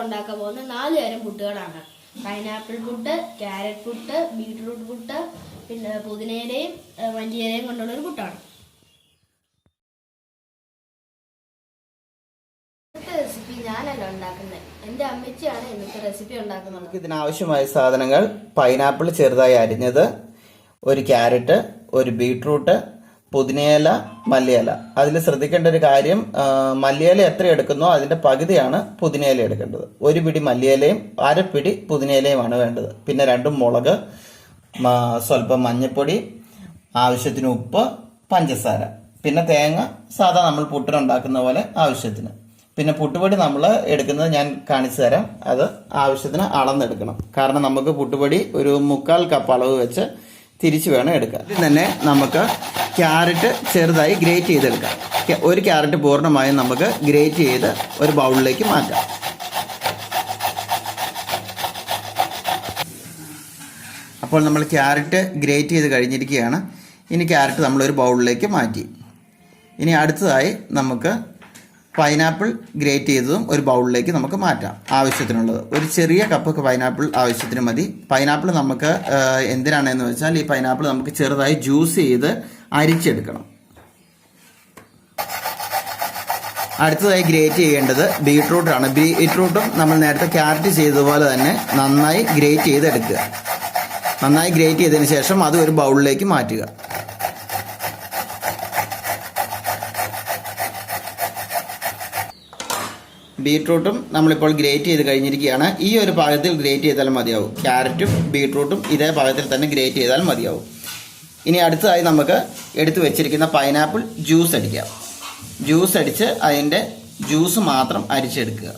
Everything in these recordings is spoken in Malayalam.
ഉണ്ടാക്കാൻ പോകുന്ന 4 തരം പുട്ടുകളാണ്. Pineapple puttu, carrot puttu, beetroot puttu, പിന്നെ പുതിനയിലയും മല്ലിയിലയും കൊണ്ടുള്ള ഒരു പുട്ടാണ്. ഇന്നത്തെ റെസിപ്പി ഞാനല്ല ഉണ്ടാക്കുന്നത്, എൻ്റെ അമ്മച്ചിയാണ് ഇന്നത്തെ റെസിപ്പി ഉണ്ടാക്കുന്നത്. ഇതിനാവശ്യമായ സാധനങ്ങൾ: പൈനാപ്പിൾ ചെറുതായി അരിഞ്ഞത്, ഒരു ക്യാരറ്റ്, ഒരു ബീട്രൂട്ട്, പുതിനയില, മല്ലിയില. അതിൽ ശ്രദ്ധിക്കേണ്ട ഒരു കാര്യം, മല്ലിയില എത്ര എടുക്കുന്നോ അതിന്റെ പകുതിയാണ് പുതിനയില എടുക്കേണ്ടത്. ഒരു പിടി മല്ലിയിലയും അരപ്പിടി പുതിനയിലയുമാണ് വേണ്ടത്. പിന്നെ 2 മുളക്, സ്വല്പം മഞ്ഞൾപ്പൊടി, ആവശ്യത്തിന് ഉപ്പ്, പഞ്ചസാര, പിന്നെ തേങ്ങ സാധാ നമ്മൾ പുട്ടിനുണ്ടാക്കുന്ന പോലെ ആവശ്യത്തിന്. പിന്നെ പുട്ടുപൊടി നമ്മൾ എടുക്കുന്നത് ഞാൻ കാണിച്ചു തരാം. അത് ആവശ്യത്തിന് അളന്നെടുക്കണം. കാരണം നമുക്ക് പുട്ടുപൊടി ഒരു 1/4 കപ്പ് അളവ് വെച്ച് തിരിച്ചു വേണം എടുക്കാൻ. ഇതിൽ തന്നെ നമുക്ക് ക്യാരറ്റ് ചെറുതായി ഗ്രേറ്റ് ചെയ്തെടുക്കാം. ഒരു ക്യാരറ്റ് പൂർണ്ണമായും നമുക്ക് ഗ്രേറ്റ് ചെയ്ത് ഒരു ബൗളിലേക്ക് മാറ്റാം. അപ്പോൾ നമ്മൾ ക്യാരറ്റ് ഗ്രേറ്റ് ചെയ്ത് കഴിഞ്ഞിരിക്കുകയാണ്. ഇനി ക്യാരറ്റ് നമ്മളൊരു ബൗളിലേക്ക് മാറ്റി. ഇനി അടുത്തതായി നമുക്ക് പൈനാപ്പിൾ ഗ്രേറ്റ് ചെയ്തതും ഒരു ബൗളിലേക്ക് നമുക്ക് മാറ്റാം. ആവശ്യത്തിനുള്ളത് ഒരു ചെറിയ കപ്പ് പൈനാപ്പിൾ ആവശ്യത്തിന് മതി. പൈനാപ്പിൾ നമുക്ക് എന്തിനാണെന്ന് വെച്ചാൽ ഈ പൈനാപ്പിൾ നമുക്ക് ചെറുതായി ജ്യൂസ് ചെയ്ത് അരിച്ചെടുക്കണം. അടുത്തതായി ഗ്രേറ്റ് ചെയ്യേണ്ടത് ബീട്രൂട്ടാണ്. ബീട്രൂട്ടും നമ്മൾ നേരത്തെ ക്യാരറ്റ് ചെയ്തതുപോലെ തന്നെ നന്നായി ഗ്രേറ്റ് ചെയ്തെടുക്കുക. നന്നായി ഗ്രേറ്റ് ചെയ്തതിന് ശേഷം അത് ഒരു ബൗളിലേക്ക് മാറ്റുക. ബീട്രൂട്ടും നമ്മളിപ്പോൾ ഗ്രേറ്റ് ചെയ്ത് കഴിഞ്ഞിരിക്കുകയാണ്. ഈ ഒരു പാകത്തിൽ ഗ്രേറ്റ് ചെയ്താൽ മതിയാവും. ക്യാരറ്റും ബീട്രൂട്ടും ഇതേ പാകത്തിൽ തന്നെ ഗ്രേറ്റ് ചെയ്താൽ മതിയാവും. ഇനി അടുത്തതായി നമുക്ക് എടുത്തു വെച്ചിരിക്കുന്ന പൈനാപ്പിൾ ജ്യൂസ് അടിക്കാം. ജ്യൂസ് അടിച്ച് അതിൻ്റെ ജ്യൂസ് മാത്രം അരിച്ചെടുക്കുക.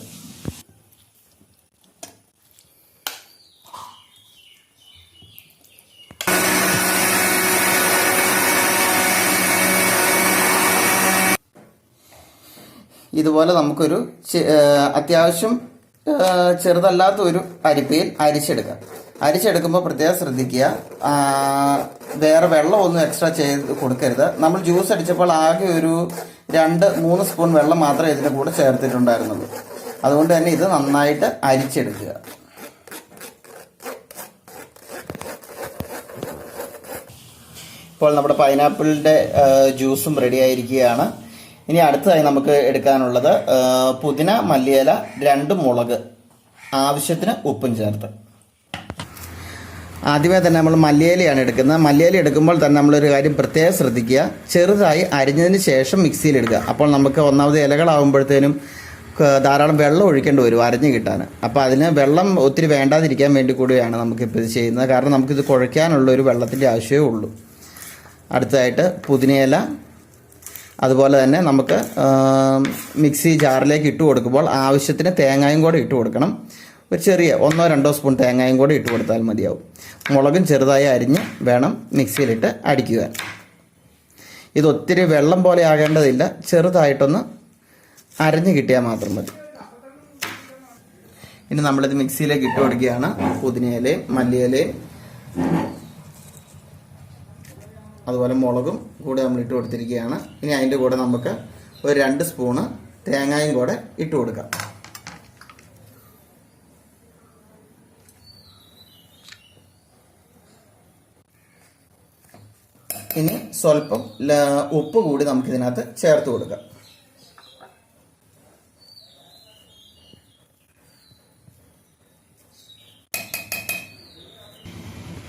ഇതുപോലെ നമുക്കൊരു അത്യാവശ്യം ചെറുതല്ലാത്ത ഒരു അരിപ്പയിൽ അരിച്ചെടുക്കാം. അരിച്ചെടുക്കുമ്പോൾ പ്രത്യേകം ശ്രദ്ധിക്കുക, വേറെ വെള്ളമൊന്നും എക്സ്ട്രാ ചെയ്ത് കൊടുക്കരുത്. നമ്മൾ ജ്യൂസ് അടിച്ചപ്പോൾ ആകെ ഒരു 2-3 സ്പൂൺ വെള്ളം മാത്രമേ ഇതിൻ്റെ കൂടെ ചേർത്തിട്ടുണ്ടായിരുന്നുള്ളൂ. അതുകൊണ്ട് തന്നെ ഇത് നന്നായിട്ട് അരിച്ചെടുക്കുക. ഇപ്പോൾ നമ്മുടെ പൈനാപ്പിളിൻ്റെ ജ്യൂസും റെഡി ആയിരിക്കുകയാണ്. ഇനി അടുത്തതായി നമുക്ക് എടുക്കാനുള്ളത് പുതിന, മല്ലിയില, 2 മുളക്, ആവശ്യത്തിന് ഉപ്പും ചേർത്ത്. ആദ്യമേ തന്നെ നമ്മൾ മല്ലിയിലയാണ് എടുക്കുന്നത്. മല്ലിയില എടുക്കുമ്പോൾ തന്നെ നമ്മളൊരു കാര്യം പ്രത്യേകം ശ്രദ്ധിക്കുക, ചെറുതായി അരിഞ്ഞതിന് ശേഷം മിക്സിയിൽ എടുക്കുക. അപ്പോൾ നമുക്ക് ഒന്നാമത് ഇലകളാകുമ്പോഴത്തേനും ധാരാളം വെള്ളം ഒഴിക്കേണ്ടി വരും അരിഞ്ഞ് കിട്ടാൻ. അപ്പോൾ അതിന് വെള്ളം ഒത്തിരി വേണ്ടാതിരിക്കാൻ വേണ്ടി കൂടിയാണ് നമുക്കിപ്പോൾ ഇത് ചെയ്യുന്നത്. കാരണം നമുക്കിത് കുഴയ്ക്കാനുള്ള ഒരു വെള്ളത്തിൻ്റെ ആവശ്യമേ ഉള്ളൂ. അടുത്തതായിട്ട് പുതിനയില, അതുപോലെ തന്നെ നമുക്ക് മിക്സി ജാറിലേക്ക് ഇട്ട് കൊടുക്കുമ്പോൾ ആവശ്യത്തിന് തേങ്ങയും കൂടെ ഇട്ട് കൊടുക്കണം. ഒരു ചെറിയ 1-2 സ്പൂൺ തേങ്ങയും കൂടെ ഇട്ട് കൊടുത്താൽ മതിയാവും. മുളകും ചെറുതായി അരിഞ്ഞ് വേണം മിക്സിയിലിട്ട് അടിക്കുക. ഇത് ഒത്തിരി വെള്ളം പോലെ ആകേണ്ടതില്ല, ചെറുതായിട്ടൊന്ന് അരിഞ്ഞ് കിട്ടിയാൽ മാത്രം മതി. ഇനി നമ്മളിത് മിക്സിയിലേക്ക് ഇട്ട് കൊടുക്കുകയാണ്. പുതിനയിലയും മല്ലിയിലയും അതുപോലെ മുളകും കൂടെ നമ്മൾ ഇട്ട് കൊടുത്തിരിക്കുകയാണ്. ഇനി അതിൻ്റെ കൂടെ നമുക്ക് ഒരു 2 സ്പൂണ് തേങ്ങയും കൂടെ ഇട്ട് കൊടുക്കാം. ഇനി സ്വല്പം ഉപ്പ് കൂടി നമുക്കിതിനകത്ത് ചേർത്ത് കൊടുക്കാം.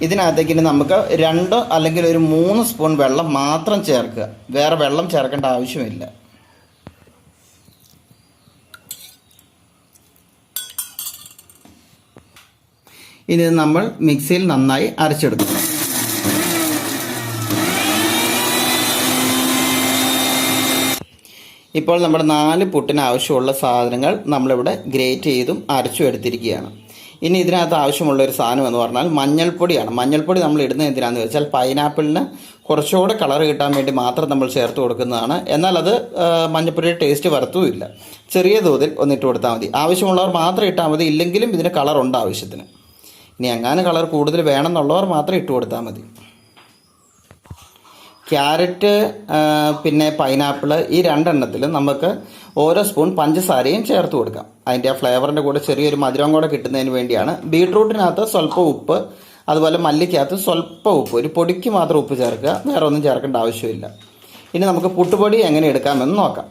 ഇതിനകത്തേക്ക് ഇനി നമുക്ക് 2 അല്ലെങ്കിൽ ഒരു 3 സ്പൂൺ വെള്ളം മാത്രം ചേർക്കുക. വേറെ വെള്ളം ചേർക്കേണ്ട ആവശ്യമില്ല. ഇനി നമ്മൾ മിക്സിയിൽ നന്നായി അരച്ചെടുക്കുക. ഇപ്പോൾ നമ്മുടെ 4 പുട്ടിന് ആവശ്യമുള്ള സാധനങ്ങൾ നമ്മളിവിടെ ഗ്രേറ്റ് ചെയ്തും അരച്ചും എടുത്തിരിക്കുകയാണ്. ഇനി ഇതിനകത്ത് ആവശ്യമുള്ള ഒരു സാധനം എന്ന് പറഞ്ഞാൽ മഞ്ഞൾപ്പൊടിയാണ്. മഞ്ഞൾപ്പൊടി നമ്മൾ ഇടുന്നത് എന്തിനാണെന്ന് വെച്ചാൽ പൈനാപ്പിളിന് കുറച്ചുകൂടെ കളർ കിട്ടാൻ വേണ്ടി മാത്രം നമ്മൾ ചേർത്ത് കൊടുക്കുന്നതാണ്. എന്നാൽ അത് മഞ്ഞൾപ്പൊടിയുടെ ടേസ്റ്റ് വരത്തുമില്ല. ചെറിയ തോതിൽ ഒന്നിട്ട് കൊടുത്താൽ മതി. ആവശ്യമുള്ളവർ മാത്രം ഇട്ടാൽ മതി, ഇല്ലെങ്കിലും ഇതിന് കളറുണ്ട് ആവശ്യത്തിന്. ഇനി എങ്ങാനും കളർ കൂടുതൽ വേണമെന്നുള്ളവർ മാത്രം ഇട്ട് കൊടുത്താൽ മതി. ക്യാരറ്റ് പിന്നെ പൈനാപ്പിൾ ഈ രണ്ടെണ്ണത്തിലും നമുക്ക് ഓരോ സ്പൂൺ പഞ്ചസാരയും ചേർത്ത് കൊടുക്കാം. അതിൻ്റെ ആ ഫ്ലേവറിൻ്റെ കൂടെ ചെറിയൊരു മധുരം കൂടെ കിട്ടുന്നതിന് വേണ്ടിയാണ്. ബീട്രൂട്ടിനകത്ത് സ്വല്പം ഉപ്പ്, അതുപോലെ മല്ലിക്കകത്ത് സ്വല്പം ഉപ്പ്, ഒരു പൊടിക്ക് മാത്രം ഉപ്പ് ചേർക്കുക, വേറെ ഒന്നും ചേർക്കേണ്ട ആവശ്യമില്ല. ഇനി നമുക്ക് പുട്ടുപൊടി എങ്ങനെ എടുക്കാമെന്ന് നോക്കാം.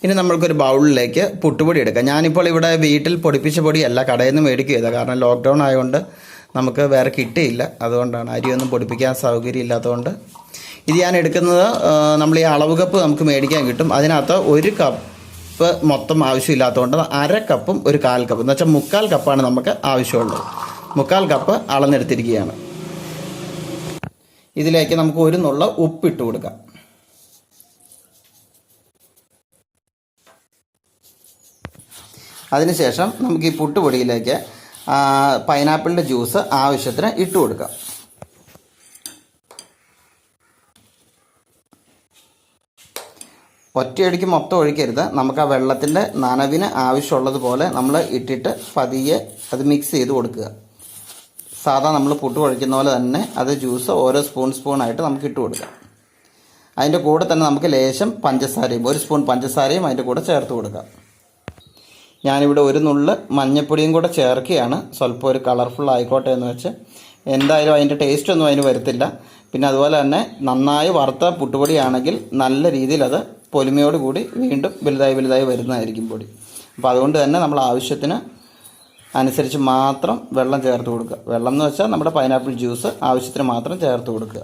ഇനി നമ്മൾക്കൊരു ബൗളിലേക്ക് പുട്ടുപൊടി എടുക്കാം. ഞാനിപ്പോൾ ഇവിടെ വീട്ടിൽ പൊടിപ്പിച്ച പൊടിയല്ല, കടയിൽ നിന്ന് മേടിക്കുക ചെയ്തത്. കാരണം ലോക്ക്ഡൗൺ ആയതുകൊണ്ട് നമുക്ക് വേറെ കിട്ടിയില്ല, അതുകൊണ്ടാണ്. അരിയൊന്നും പൊടിപ്പിക്കാൻ സൗകര്യം ഇല്ലാത്തതുകൊണ്ട്. ഇത് ഞാൻ എടുക്കുന്നത് നമ്മൾ ഈ അളവ് കപ്പ് നമുക്ക് മേടിക്കാൻ കിട്ടും. അതിനകത്ത് 1 കപ്പ് മൊത്തം ആവശ്യമില്ലാത്തതുകൊണ്ട് 1/2 കപ്പും 1/4 കപ്പ് എന്ന് വെച്ചാൽ 3/4 കപ്പാണ് നമുക്ക് ആവശ്യമുള്ളത്. 3/4 കപ്പ് അളന്നെടുത്തിരിക്കുകയാണ്. ഇതിലേക്ക് നമുക്ക് 1 നുള്ള ഉപ്പിട്ട് കൊടുക്കാം. അതിനുശേഷം നമുക്ക് ഈ പുട്ടുപൊടിയിലേക്ക് പൈനാപ്പിളിൻ്റെ ജ്യൂസ് ആവശ്യത്തിന് ഇട്ട് കൊടുക്കാം. ഒറ്റയടിക്ക് മൊത്തം ഒഴിക്കരുത്. നമുക്ക് ആ വെള്ളത്തിൻ്റെ നനവിന് ആവശ്യമുള്ളതുപോലെ നമ്മൾ ഇട്ടിട്ട് പതിയെ അത് മിക്സ് ചെയ്ത് കൊടുക്കുക. സാധാ നമ്മൾ പുട്ട് കുഴയ്ക്കുന്ന പോലെ തന്നെ അത് ജ്യൂസ് ഓരോ സ്പൂണായിട്ട് നമുക്ക് ഇട്ട് കൊടുക്കാം. അതിൻ്റെ കൂടെ തന്നെ നമുക്ക് ലേശം പഞ്ചസാരയും 1 സ്പൂൺ പഞ്ചസാരയും അതിൻ്റെ കൂടെ ചേർത്ത് കൊടുക്കാം. ഞാനിവിടെ 1 നുള്ള് മഞ്ഞൾപ്പൊടിയും കൂടെ ചേർക്കുകയാണ്. സ്വല്പം ഒരു കളർഫുൾ ആയിക്കോട്ടെ എന്ന് വെച്ച്. എന്തായാലും അതിൻ്റെ ടേസ്റ്റൊന്നും അതിന് വരത്തില്ല. പിന്നെ അതുപോലെ തന്നെ നന്നായി വറുത്ത പുട്ടുപൊടിയാണെങ്കിൽ നല്ല രീതിയിൽ അത് പൊലിമയോടുകൂടി വീണ്ടും വലുതായി വരുന്നതായിരിക്കും പൊടി. അപ്പോൾ അതുകൊണ്ട് തന്നെ നമ്മൾ ആവശ്യത്തിന് അനുസരിച്ച് മാത്രം വെള്ളം ചേർത്ത് കൊടുക്കുക. വെള്ളം എന്ന് വെച്ചാൽ നമ്മുടെ പൈനാപ്പിൾ ജ്യൂസ് ആവശ്യത്തിന് മാത്രം ചേർത്ത് കൊടുക്കുക.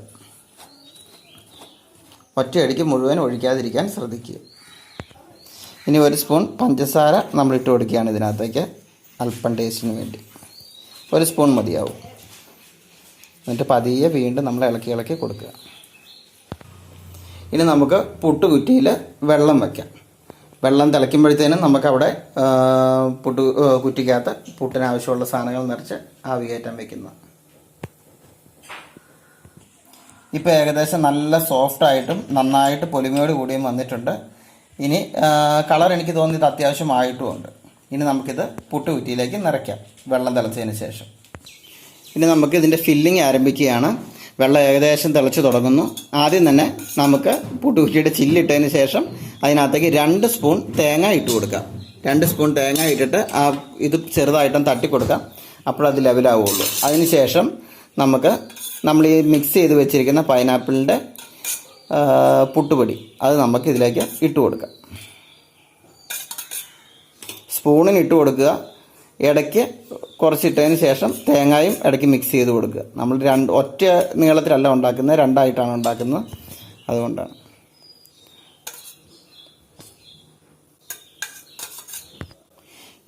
ഒറ്റയടിക്ക് മുഴുവൻ ഒഴിക്കാതിരിക്കാൻ ശ്രദ്ധിക്കുക. ഇനി 1 സ്പൂൺ പഞ്ചസാര നമ്മൾ ഇട്ട് കൊടുക്കുകയാണ് ഇതിനകത്തേക്ക്, അല്പം ടേസ്റ്റിന് വേണ്ടി. 1 സ്പൂൺ മതിയാവും. എന്നിട്ട് പതിയെ വീണ്ടും നമ്മൾ ഇളക്കി കൊടുക്കുക. ഇനി നമുക്ക് പുട്ടുകുറ്റിയിൽ വെള്ളം വയ്ക്കാം. വെള്ളം തിളയ്ക്കുമ്പോഴത്തേനും നമുക്കവിടെ കുറ്റിക്കകത്ത് പുട്ടിനാവശ്യമുള്ള സാധനങ്ങൾ നിറച്ച് ആവി കയറ്റാൻ വയ്ക്കുന്നു. ഇപ്പോൾ ഏകദേശം നല്ല സോഫ്റ്റായിട്ടും നന്നായിട്ട് പൊലിമയോട് കൂടിയും വന്നിട്ടുണ്ട്. ഇനി കളർ എനിക്ക് തോന്നിയത് അത്യാവശ്യമായിട്ടുമുണ്ട്. ഇനി നമുക്കിത് പുട്ടുകുറ്റിയിലേക്ക് നിറയ്ക്കാം വെള്ളം തിളച്ചതിന് ശേഷം. ഇനി നമുക്ക് ഇതിൻ്റെ ഫില്ലിങ് ആരംഭിക്കുകയാണ്. വെള്ളം ഏകദേശം തിളച്ച് തുടങ്ങുന്നു. ആദ്യം തന്നെ നമുക്ക് പുട്ടുകുറ്റിയുടെ ചില്ലിട്ടതിന് ശേഷം അതിനകത്തേക്ക് 2 സ്പൂൺ തേങ്ങ ഇട്ട് കൊടുക്കാം. 2 സ്പൂൺ തേങ്ങ ഇട്ടിട്ട് ഇത് ചെറുതായിട്ടും തട്ടി കൊടുക്കാം. അപ്പോഴത് ലെവലാവുള്ളൂ. അതിന് ശേഷം നമ്മൾ ഈ മിക്സ് ചെയ്ത് വെച്ചിരിക്കുന്ന പൈനാപ്പിളിൻ്റെ പുട്ടുപൊടി അത് നമുക്ക് ഇതിലേക്ക് ഇട്ട് കൊടുക്കാം. സ്പൂണിന് ഇട്ട് കൊടുക്കുക. ഇടയ്ക്ക് കുറച്ചിട്ടതിന് ശേഷം തേങ്ങയും ഇടയ്ക്ക് മിക്സ് ചെയ്ത് കൊടുക്കുക. നമ്മൾ ഒറ്റ നീളത്തിലല്ല ഉണ്ടാക്കുന്നത്, 2 ആയിട്ടാണ് ഉണ്ടാക്കുന്നത്. അതുകൊണ്ടാണ്.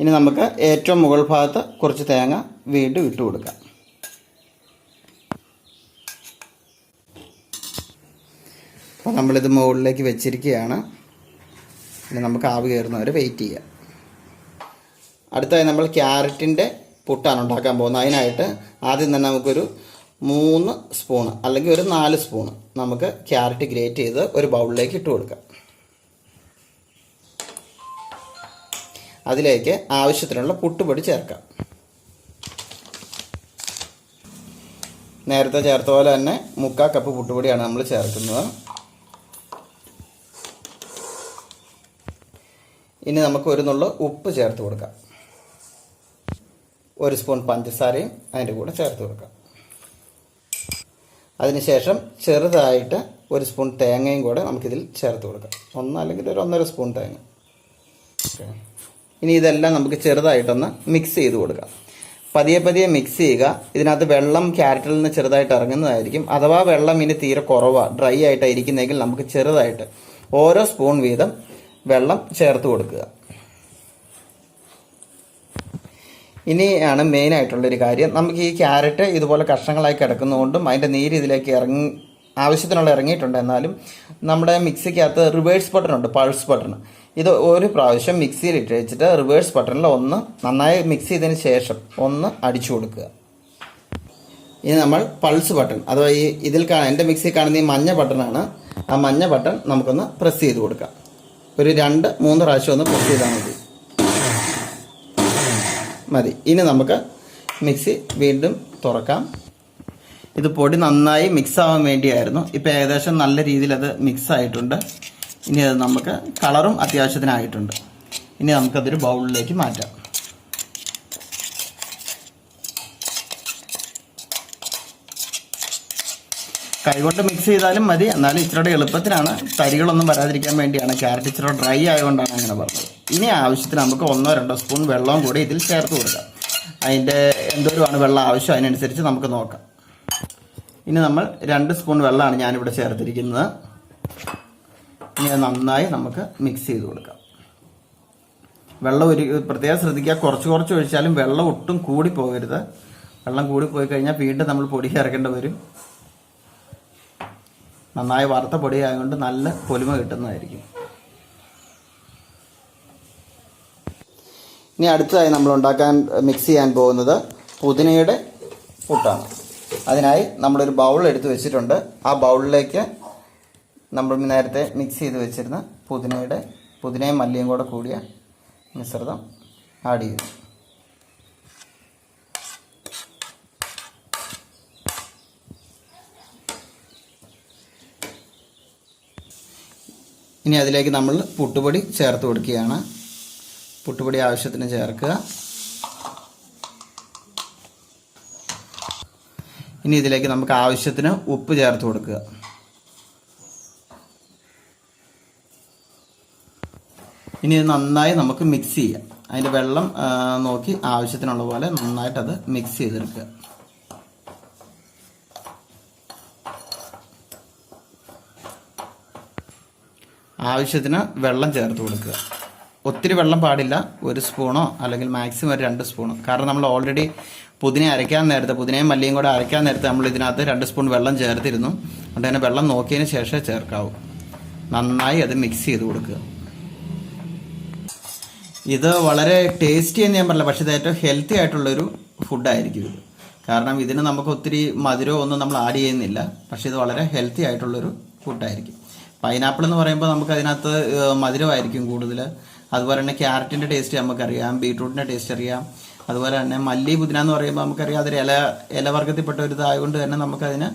ഇനി നമുക്ക് ഏറ്റവും മുകൾ ഭാഗത്ത് കുറച്ച് തേങ്ങ വീണ്ടും ഇട്ട് കൊടുക്കാം. അപ്പോൾ നമ്മളിത് മുകളിലേക്ക് വെച്ചിരിക്കുകയാണ്. ഇനി നമുക്ക് ആവി കയറുന്നവരെ വെയിറ്റ് ചെയ്യാം. അടുത്തായി നമ്മൾ ക്യാരറ്റിൻ്റെ പുട്ടാണ് ഉണ്ടാക്കാൻ പോകുന്നത്. അതിനായിട്ട് ആദ്യം തന്നെ നമുക്കൊരു 3 സ്പൂണ് അല്ലെങ്കിൽ ഒരു 4 സ്പൂണ് നമുക്ക് ക്യാരറ്റ് ഗ്രേറ്റ് ചെയ്ത് ഒരു ബൗളിലേക്ക് ഇട്ട് കൊടുക്കാം. അതിലേക്ക് ആവശ്യത്തിനുള്ള പുട്ടുപൊടി ചേർക്കാം. നേരത്തെ ചേർത്ത പോലെ തന്നെ 3/4 കപ്പ് പുട്ടുപൊടിയാണ് നമ്മൾ ചേർക്കുന്നത്. ഇനി നമുക്ക് 1 നുള്ള ഉപ്പ് ചേർത്ത് കൊടുക്കാം. 1 സ്പൂൺ പഞ്ചസാരയും അതിൻ്റെ കൂടെ ചേർത്ത് കൊടുക്കാം. അതിനുശേഷം ചെറുതായിട്ട് 1 സ്പൂൺ തേങ്ങയും കൂടെ നമുക്കിതിൽ ചേർത്ത് കൊടുക്കാം. 1 അല്ലെങ്കിൽ ഒരു 1.5 സ്പൂൺ തേങ്ങ. ഇനി ഇതെല്ലാം നമുക്ക് ചെറുതായിട്ടൊന്ന് മിക്സ് ചെയ്ത് കൊടുക്കാം. പതിയെ മിക്സ് ചെയ്യുക. ഇതിനകത്ത് വെള്ളം ക്യാരറ്റിൽ നിന്ന് ചെറുതായിട്ട് ഇറങ്ങുന്നതായിരിക്കും. അഥവാ വെള്ളം ഇനി തീരെ കുറവാണ്, ഡ്രൈ ആയിട്ടായിരിക്കുന്നെങ്കിൽ നമുക്ക് ചെറുതായിട്ട് ഓരോ സ്പൂൺ വീതം വെള്ളം ചേർത്ത് കൊടുക്കുക. ഇനിയാണ് മെയിനായിട്ടുള്ളൊരു കാര്യം. നമുക്ക് ഈ ക്യാരറ്റ് ഇതുപോലെ കഷ്ണങ്ങളായി കിടക്കുന്നതുകൊണ്ടും അതിൻ്റെ നീര് ഇതിലേക്ക് ആവശ്യത്തിനുള്ള ഇറങ്ങിയിട്ടുണ്ട്. എന്നാലും നമ്മുടെ മിക്സിക്കകത്ത് റിവേഴ്സ് ബട്ടൺ ഉണ്ട്, പൾസ് ബട്ടൺ. ഇത് ഒരു പ്രാവശ്യം മിക്സിയിൽ ഇട്ട് വെച്ചിട്ട് റിവേഴ്സ് ബട്ടണിൽ ഒന്ന് നന്നായി മിക്സ് ചെയ്തതിന് ശേഷം ഒന്ന് അടിച്ചു കൊടുക്കുക. ഇനി നമ്മൾ പൾസ് ബട്ടൺ അഥവാ ഇതിൽ എൻ്റെ മിക്സിയിൽ കാണുന്ന ഈ മഞ്ഞ ബട്ടണാണ്. ആ മഞ്ഞ ബട്ടൺ നമുക്കൊന്ന് പ്രസ് ചെയ്ത് കൊടുക്കാം. ഒരു 2-3 പ്രാവശ്യം ഒന്ന് പ്രസ് ചെയ്താൽ മതി. ഇനി നമുക്ക് മിക്സി വീണ്ടും തുറക്കാം. ഇത് പൊടി നന്നായി മിക്സ് ആവാൻ വേണ്ടിയായിരുന്നു. ഇപ്പം ഏകദേശം നല്ല രീതിയിൽ അത് മിക്സ് ആയിട്ടുണ്ട്. ഇനി അത് നമുക്ക് കളറും അത്യാവശ്യത്തിനായിട്ടുണ്ട്. ഇനി നമുക്കതൊരു ബൗളിലേക്ക് മാറ്റാം. കൈകൊണ്ട് മിക്സ് ചെയ്താലും മതി, എന്നാലും ഇച്ചിരി എളുപ്പത്തിനാണ്, തരികളൊന്നും വരാതിരിക്കാൻ വേണ്ടിയാണ്. ക്യാരറ്റ് ഇച്ചിരി ഡ്രൈ ആയതുകൊണ്ടാണ് അങ്ങനെ പറഞ്ഞത്. ഇനി ആവശ്യത്തിന് നമുക്ക് 1-2 സ്പൂൺ വെള്ളവും കൂടി ഇതിൽ ചേർത്ത് കൊടുക്കാം. അതിൻ്റെ എന്തോരമാണ് വെള്ളം ആവശ്യം അതിനനുസരിച്ച് നമുക്ക് നോക്കാം. ഇനി നമ്മൾ 2 സ്പൂൺ വെള്ളമാണ് ഞാനിവിടെ ചേർത്തിരിക്കുന്നത്. ഇനി അത് നന്നായി നമുക്ക് മിക്സ് ചെയ്ത് കൊടുക്കാം. വെള്ളം ഒരു പ്രത്യേകം ശ്രദ്ധിക്കുക, കുറച്ച് ഒഴിച്ചാലും വെള്ളം ഒട്ടും കൂടി പോകരുത്. വെള്ളം കൂടി പോയി കഴിഞ്ഞാൽ വീണ്ടും നമ്മൾ പൊടി ചേർക്കേണ്ടി വരും. നന്നായി വറുത്ത പൊടിയായതുകൊണ്ട് നല്ല പൊലിമ കിട്ടുന്നതായിരിക്കും. ഇനി അടുത്തതായി നമ്മൾ മിക്സ് ചെയ്യാൻ പോകുന്നത് പുതിനയുടെ പുട്ടാണ്. അതിനായി നമ്മളൊരു ബൗൾ എടുത്ത് വെച്ചിട്ടുണ്ട്. ആ ബൗളിലേക്ക് നമ്മൾ നേരത്തെ മിക്സ് ചെയ്ത് വെച്ചിരുന്ന പുതിനയും മല്ലിയും കൂടെ കൂടിയ മിശ്രിതം ആഡ് ചെയ്തു. ഇനി അതിലേക്ക് നമ്മൾ പുട്ടുപൊടി ചേർത്ത് കൊടുക്കുകയാണ്. പുട്ടുപൊടി ആവശ്യത്തിന് ചേർക്കുക. ഇനി ഇതിലേക്ക് നമുക്ക് ആവശ്യത്തിന് ഉപ്പ് ചേർത്ത് കൊടുക്കുക. ഇനി ഇത് നന്നായി നമുക്ക് മിക്സ് ചെയ്യാം. അതിൻ്റെ വെള്ളം നോക്കി ആവശ്യത്തിനുള്ള പോലെ നന്നായിട്ടത് മിക്സ് ചെയ്തെടുക്കുക. ആവശ്യത്തിന് വെള്ളം ചേർത്ത് കൊടുക്കുക. ഒത്തിരി വെള്ളം പാടില്ല. 1 സ്പൂണോ അല്ലെങ്കിൽ മാക്സിമം ഒരു 2 സ്പൂണോ. കാരണം നമ്മൾ ഓൾറെഡി പുതിനയും മല്ലിയും കൂടെ അരയ്ക്കാൻ നേരത്തെ നമ്മൾ ഇതിനകത്ത് 2 സ്പൂൺ വെള്ളം ചേർത്തിരുന്നു. അതുകൊണ്ട് തന്നെ വെള്ളം നോക്കിയതിന് ശേഷം ചേർക്കാവൂ. നന്നായി അത് മിക്സ് ചെയ്ത് കൊടുക്കുക. ഇത് വളരെ ടേസ്റ്റി എന്ന് ഞാൻ പറഞ്ഞില്ല, പക്ഷേ ഇത് ഏറ്റവും ഹെൽത്തി ആയിട്ടുള്ളൊരു ഫുഡായിരിക്കും ഇത്. കാരണം ഇതിന് നമുക്ക് ഒത്തിരി മധുരമോ ഒന്നും നമ്മൾ ആഡ് ചെയ്യുന്നില്ല. പക്ഷേ ഇത് വളരെ ഹെൽത്തി ആയിട്ടുള്ളൊരു ഫുഡായിരിക്കും. പൈനാപ്പിൾ എന്ന് പറയുമ്പോൾ നമുക്ക് അതിനകത്ത് മധുരമായിരിക്കും കൂടുതൽ. അതുപോലെ തന്നെ ക്യാരറ്റിൻ്റെ ടേസ്റ്റ് നമുക്കറിയാം, ബീട്രൂട്ടിൻ്റെ ടേസ്റ്റ് അറിയാം. അതുപോലെ തന്നെ മല്ലി പുതിന എന്ന് പറയുമ്പോൾ നമുക്കറിയാം അതൊരു ഇലവർഗത്തിൽപ്പെട്ട ഒരു ഇതായതുകൊണ്ട് തന്നെ നമുക്കതിന്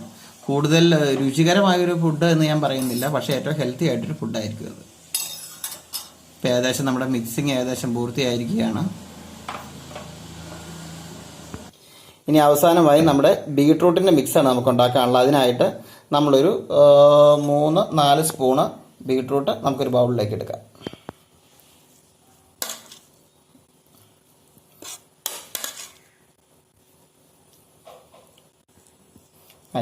കൂടുതൽ രുചികരമായൊരു ഫുഡ് എന്ന് ഞാൻ പറയുന്നില്ല. പക്ഷേ ഏറ്റവും ഹെൽത്തി ആയിട്ടൊരു ഫുഡായിരിക്കും അത്. ഇപ്പം ഏകദേശം നമ്മുടെ മിക്സിങ് ഏകദേശം പൂർത്തിയായിരിക്കുകയാണ്. ഇനി അവസാനമായി നമ്മുടെ ബീട്രൂട്ടിൻ്റെ മിക്സാണ് നമുക്ക് ഉണ്ടാക്കാനുള്ളത്. അതിനായിട്ട് നമ്മളൊരു 3-4 സ്പൂണ് ബീട്രൂട്ട് നമുക്കൊരു ബൗളിലേക്ക് എടുക്കാം.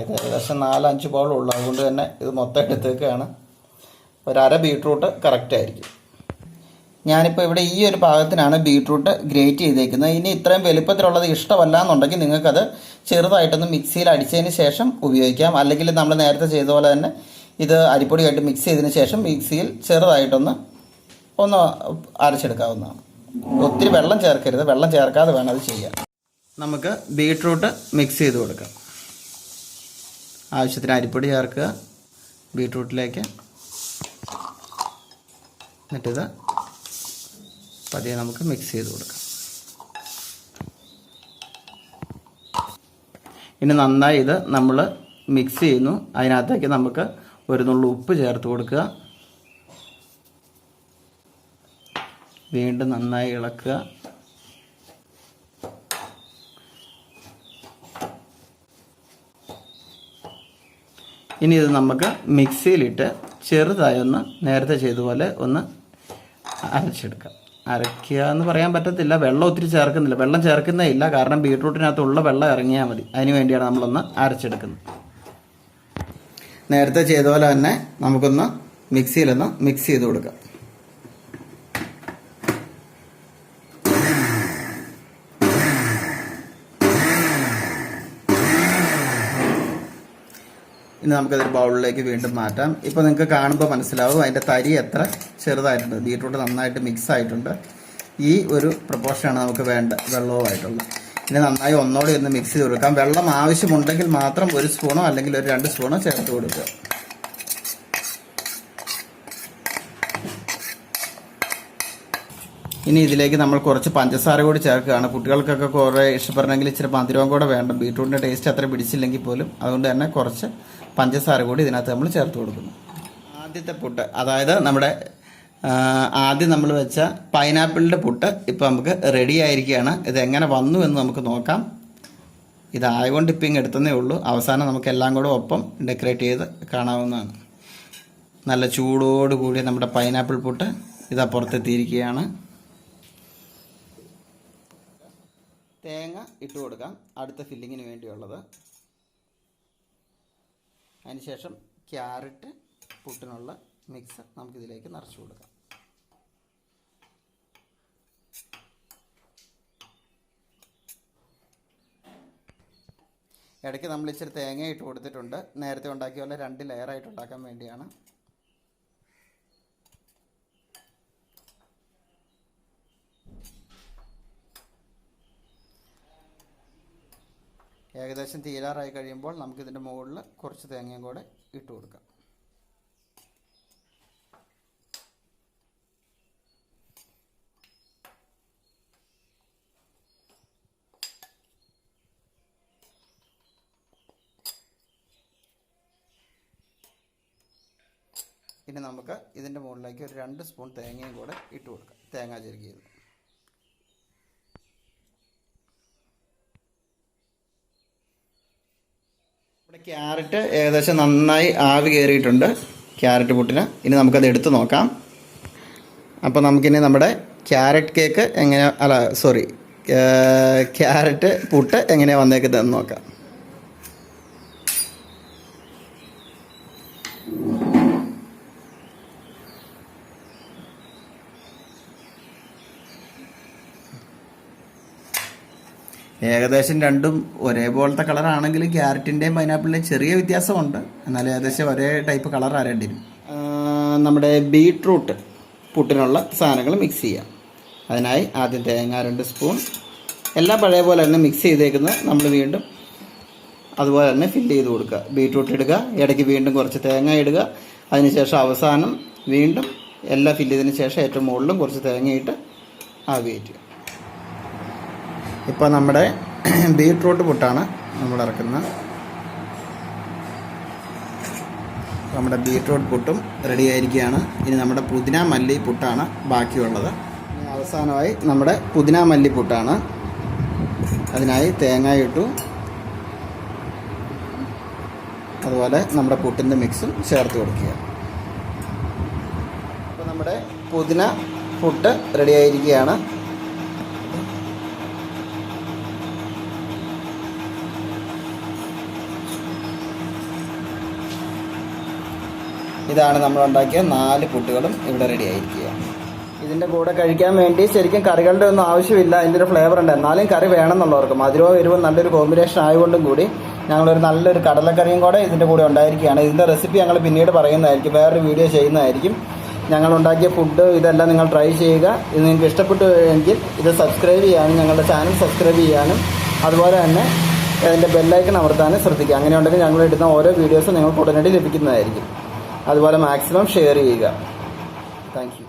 ഇത് ഏകദേശം 4-5 ബൗളുള്ളൂ. അതുകൊണ്ട് തന്നെ ഇത് മൊത്തം എടുത്തേക്കാണ്. 1/2 ബീട്രൂട്ട് കറക്റ്റ് ആയിരിക്കും. ഞാനിപ്പോൾ ഇവിടെ ഈ ഒരു പാകത്തിനാണ് ബീട്രൂട്ട് ഗ്രേറ്റ് ചെയ്തേക്കുന്നത്. ഇനി ഇത്രയും വലുപ്പത്തിലുള്ളത് ഇഷ്ടമല്ല എന്നുണ്ടെങ്കിൽ നിങ്ങൾക്കത് ചെറുതായിട്ടൊന്ന് മിക്സിയിൽ അടിച്ചതിന് ശേഷം ഉപയോഗിക്കാം. അല്ലെങ്കിൽ നമ്മൾ നേരത്തെ ചെയ്ത പോലെ തന്നെ ഇത് അരിപ്പൊടിയായിട്ട് മിക്സ് ചെയ്തതിന് ശേഷം മിക്സിയിൽ ചെറുതായിട്ടൊന്ന് അരച്ചെടുക്കാവുന്നതാണ്. ഒത്തിരി വെള്ളം ചേർക്കരുത്, വെള്ളം ചേർക്കാതെ വേണം അത് ചെയ്യാൻ. നമുക്ക് ബീട്രൂട്ട് മിക്സ് ചെയ്ത് കൊടുക്കാം. ആവശ്യത്തിന് അരിപ്പൊടി ചേർക്കുക ബീട്രൂട്ടിലേക്ക്. എന്നിട്ടിത് പതിയെ നമുക്ക് മിക്സ് ചെയ്ത് കൊടുക്കാം. ഇനി നന്നായി ഇത് നമ്മൾ മിക്സ് ചെയ്യുന്നു. അതിനകത്തേക്ക് നമുക്ക് ഒരു നുള്ളു ഉപ്പ് ചേർത്ത് കൊടുക്കുക. വീണ്ടും നന്നായി ഇളക്കുക. ഇനി ഇത് നമുക്ക് മിക്സിയിലിട്ട് ചെറുതായി നേരത്തെ ചെയ്ത പോലെ ഒന്ന് അരച്ചെടുക്കാം. അരയ്ക്കുക എന്ന് പറയാൻ പറ്റത്തില്ല, വെള്ളം ഒത്തിരി ചേർക്കുന്നില്ല. വെള്ളം ചേർക്കുന്നേ ഇല്ല, കാരണം ബീട്രൂട്ടിനകത്തുള്ള വെള്ളം ഇറങ്ങിയാൽ മതി. അതിന് വേണ്ടിയാണ് നമ്മളൊന്ന് അരച്ചെടുക്കുന്നത്. നേരത്തെ ചെയ്ത പോലെ തന്നെ നമുക്കൊന്ന് മിക്സിയിലൊന്ന് മിക്സ് ചെയ്ത് കൊടുക്കാം. ഇനി നമുക്കതൊരു ബൗളിലേക്ക് വീണ്ടും മാറ്റാം. ഇപ്പോൾ നിങ്ങൾക്ക് കാണുമ്പോൾ മനസ്സിലാവും അതിൻ്റെ തരി എത്ര ചെറുതായിട്ടുണ്ട്. ബീട്രൂട്ട് നന്നായിട്ട് മിക്സ് ആയിട്ടുണ്ട്. ഈ ഒരു പ്രപ്പോർഷനാണ് നമുക്ക് വേണ്ട വെള്ളവുമായിട്ടുള്ളത്. ഇനി നന്നായി ഒന്നോടെ ഒന്ന് മിക്സ് ചെയ്ത് കൊടുക്കാം. വെള്ളം ആവശ്യമുണ്ടെങ്കിൽ മാത്രം 1 സ്പൂണോ അല്ലെങ്കിൽ ഒരു 2 സ്പൂണോ ചേർത്ത് കൊടുക്കുക. ഇനി ഇതിലേക്ക് നമ്മൾ കുറച്ച് പഞ്ചസാര കൂടി ചേർക്കുകയാണ്. കുട്ടികൾക്കൊക്കെ കുറേ ഇഷ്ടപ്പെടണമെങ്കിൽ ഇച്ചിരി മധുരവും കൂടെ വേണം. ബീട്രൂട്ടിൻ്റെ ടേസ്റ്റ് അത്ര പിടിച്ചില്ലെങ്കിൽ പോലും അതുകൊണ്ട് തന്നെ കുറച്ച് പഞ്ചസാര കൂടി ഇതിനകത്ത് നമ്മൾ ചേർത്ത് കൊടുക്കുന്നു. ആദ്യത്തെ പുട്ട്, അതായത് നമ്മുടെ ആദ്യം നമ്മൾ വെച്ച പൈനാപ്പിളിൻ്റെ പുട്ട് ഇപ്പോൾ നമുക്ക് റെഡി ആയിരിക്കുകയാണ്. ഇതെങ്ങനെ വന്നു എന്ന് നമുക്ക് നോക്കാം. ഇതായതുകൊണ്ട് ഇപ്പം ഇങ്ങ് എടുത്തതേ ഉള്ളൂ. അവസാനം നമുക്ക് എല്ലാം കൂടെ ഒപ്പം ഡെക്കറേറ്റ് ചെയ്ത് കാണാവുന്നതാണ്. നല്ല ചൂടോടുകൂടി നമ്മുടെ പൈനാപ്പിൾ പുട്ട് ഇതാ പുറത്തെത്തിയിരിക്കുകയാണ്. തേങ്ങ ഇട്ട് കൊടുക്കാം അടുത്ത ഫില്ലിങ്ങിന് വേണ്ടിയുള്ളത്. അതിനുശേഷം ക്യാരറ്റ് പുട്ടിനുള്ള മിക്സ് നമുക്കിതിലേക്ക് നിറച്ച് കൊടുക്കാം. ഇടയ്ക്ക് നമ്മൾ ഇച്ചിരി തേങ്ങ ഇട്ട് കൊടുത്തിട്ടുണ്ട്. നേരത്തെ ഉണ്ടാക്കിയ പോലെ 2 ലെയറായിട്ട് ഉണ്ടാക്കാൻ വേണ്ടിയാണ്. ഏകദേശം തീരാറായി കഴിയുമ്പോൾ നമുക്കിതിൻ്റെ മുകളിൽ കുറച്ച് തേങ്ങയും കൂടെ ഇട്ട് കൊടുക്കാം. ഇനി നമുക്ക് ഇതിൻ്റെ മുകളിലേക്ക് ഒരു 2 സ്പൂൺ തേങ്ങയും കൂടെ ഇട്ട് കൊടുക്കാം. തേങ്ങ ചെരുകിയത്. ഇവിടെ ക്യാരറ്റ് ഏകദേശം നന്നായി ആവി കയറിയിട്ടുണ്ട് ക്യാരറ്റ് പുട്ടിന്. ഇനി നമുക്കത് എടുത്ത് നോക്കാം. അപ്പോൾ നമുക്കിനി നമ്മുടെ ക്യാരറ്റ് പുട്ട് എങ്ങനെയാണ് വന്നേക്കുന്നതെന്ന് നോക്കാം. ഏകദേശം രണ്ടും ഒരേപോലത്തെ കളറാണെങ്കിലും ക്യാരറ്റിൻ്റെയും പൈനാപ്പിളിൻ്റെയും ചെറിയ വ്യത്യാസമുണ്ട്. എന്നാൽ ഏകദേശം ഒരേ ടൈപ്പ് കളറാണ് രണ്ടിനും. നമ്മുടെ ബീട്രൂട്ട് പുട്ടിനുള്ള സാധനങ്ങൾ മിക്സ് ചെയ്യാം. അതിനായി ആദ്യം തേങ്ങ 2 സ്പൂൺ, എല്ലാം പഴയ പോലെ തന്നെ മിക്സ് ചെയ്തേക്കുന്നത് നമ്മൾ വീണ്ടും അതുപോലെ തന്നെ ഫില്ല് ചെയ്ത് കൊടുക്കുക. ബീട്രൂട്ട് ഇടുക, ഇടയ്ക്ക് വീണ്ടും കുറച്ച് തേങ്ങ ഇടുക. അതിനുശേഷം അവസാനം വീണ്ടും എല്ലാം ഫില്ല് ചെയ്തതിന് ശേഷം ഏറ്റവും മുകളിലും കുറച്ച് തേങ്ങയിട്ട് ആവിയേറ്റുക. ഇപ്പോൾ നമ്മുടെ ബീട്രൂട്ട് പുട്ടാണ് നമ്മൾ ഇറക്കുന്നത്. നമ്മുടെ ബീട്രൂട്ട് പുട്ടും റെഡി ആയിരിക്കുകയാണ്. ഇനി നമ്മുടെ പുതിന മല്ലി പുട്ടാണ് ബാക്കിയുള്ളത്. ഇനി അവസാനമായി നമ്മുടെ പുതിന മല്ലി പുട്ടാണ്. അതിനായി തേങ്ങ ഇട്ടു, അതുപോലെ നമ്മുടെ പുട്ടിൻ്റെ മിക്സും ചേർത്ത് കൊടുക്കുക. അപ്പോൾ നമ്മുടെ പുതിന പുട്ട് റെഡി ആയിരിക്കുകയാണ്. ഇതാണ് നമ്മളുണ്ടാക്കിയ 4 പുട്ടുകളും ഇവിടെ റെഡി ആയിരിക്കുക. ഇതിൻ്റെ കൂടെ കഴിക്കാൻ വേണ്ടി ശരിക്കും കറികളുടെ ഒന്നും ആവശ്യമില്ല. ഇതിൻ്റെ ഒരു ഫ്ലേവർ ഉണ്ട്. എന്നാലും കറി വേണമെന്നുള്ളവർക്ക് മധുരവും എരിവും നല്ലൊരു കോമ്പിനേഷൻ ആയതുകൊണ്ടും കൂടി ഞങ്ങളൊരു നല്ലൊരു കടലക്കറിയും കൂടെ ഇതിൻ്റെ കൂടെ ഉണ്ടായിരിക്കുകയാണ്. ഇതിൻ്റെ റെസിപ്പി ഞങ്ങൾ പിന്നീട് പറയുന്നതായിരിക്കും, വേറൊരു വീഡിയോ ചെയ്യുന്നതായിരിക്കും. ഞങ്ങളുണ്ടാക്കിയ ഫുഡ് ഇതെല്ലാം നിങ്ങൾ ട്രൈ ചെയ്യുക. ഇത് നിങ്ങൾക്ക് ഇഷ്ടപ്പെട്ടു എങ്കിൽ ഇത് സബ്സ്ക്രൈബ് ചെയ്യാനും ഞങ്ങളുടെ ചാനൽ സബ്സ്ക്രൈബ് ചെയ്യാനും അതുപോലെ തന്നെ അതിൻ്റെ ബെല്ലൈക്കൺ അമർത്താനും ശ്രദ്ധിക്കുക. അങ്ങനെയുണ്ടെങ്കിൽ ഞങ്ങൾ ഇടുന്ന ഓരോ വീഡിയോസും നിങ്ങൾക്ക് ഉടനടി ലഭിക്കുന്നതായിരിക്കും. അതുപോലെ മാക്സിമം ഷെയർ ചെയ്യുക. Thank you.